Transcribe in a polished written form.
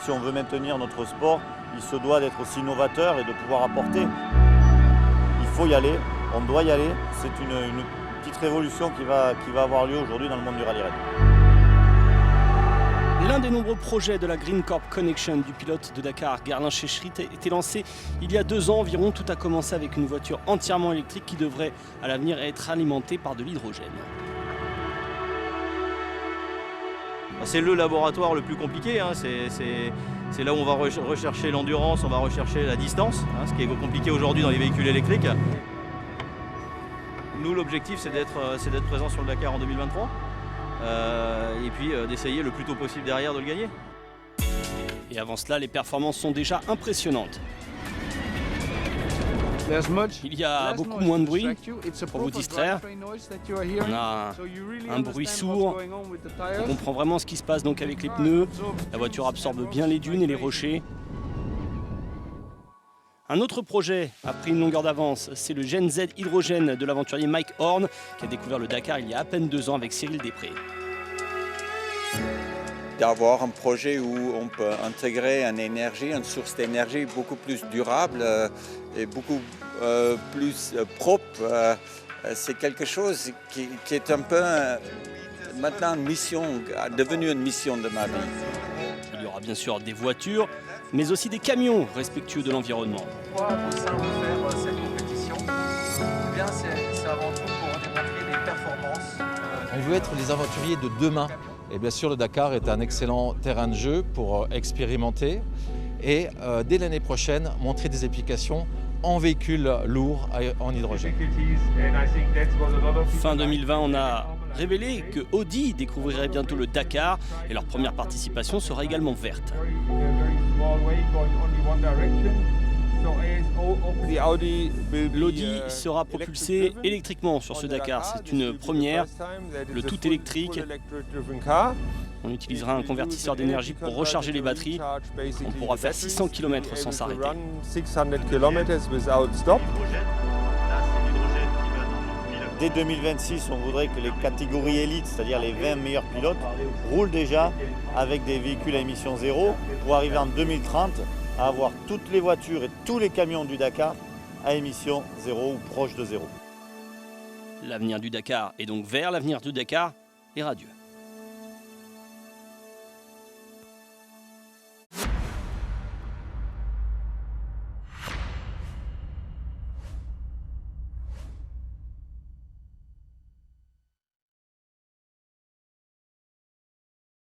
Si on veut maintenir notre sport, il se doit d'être aussi novateur et de pouvoir apporter. Il faut y aller, on doit y aller. C'est une petite révolution qui va avoir lieu aujourd'hui dans le monde du rallye raid. L'un des nombreux projets de la Green Corp Connection du pilote de Dakar, Gerlin Chechrit, a été lancé il y a 2 ans environ. Tout a commencé avec une voiture entièrement électrique qui devrait à l'avenir être alimentée par de l'hydrogène. C'est le laboratoire le plus compliqué, hein. C'est là où on va rechercher l'endurance, on va rechercher la distance, hein, ce qui est compliqué aujourd'hui dans les véhicules électriques. Nous, l'objectif, c'est d'être présent sur le Dakar en 2023 et puis d'essayer le plus tôt possible derrière de le gagner. Et avant cela, les performances sont déjà impressionnantes. Il y a beaucoup moins de bruit pour vous distraire. On a un bruit sourd. On comprend vraiment ce qui se passe donc avec les pneus. La voiture absorbe bien les dunes et les rochers. Un autre projet a pris une longueur d'avance, c'est le Gen Z hydrogène de l'aventurier Mike Horn qui a découvert le Dakar il y a à peine 2 ans avec Cyril Després. D'avoir un projet où on peut intégrer une source d'énergie beaucoup plus durable et beaucoup plus propre, c'est quelque chose qui est un peu maintenant devenue une mission de ma vie. Il y aura bien sûr des voitures, mais aussi des camions respectueux de l'environnement. Pourquoi au sein de faire cette compétition? Eh bien, c'est avant tout pour démontrer des performances. On veut être les aventuriers de demain. Et bien sûr, le Dakar est un excellent terrain de jeu pour expérimenter et dès l'année prochaine, montrer des applications en véhicules lourds en hydrogène. Fin 2020, on a révélé que Audi découvrirait bientôt le Dakar et leur première participation sera également verte. L'Audi sera propulsé électriquement sur ce Dakar, c'est une première, le tout électrique. On utilisera un convertisseur d'énergie pour recharger les batteries. On pourra faire 600 km sans s'arrêter. Dès 2026, on voudrait que les catégories élites, c'est-à-dire les 20 meilleurs pilotes, roulent déjà avec des véhicules à émission zéro pour arriver en 2030 à avoir toutes les voitures et tous les camions du Dakar à émission zéro ou proche de zéro. L'avenir du Dakar est donc vert, l'avenir du Dakar est radieux.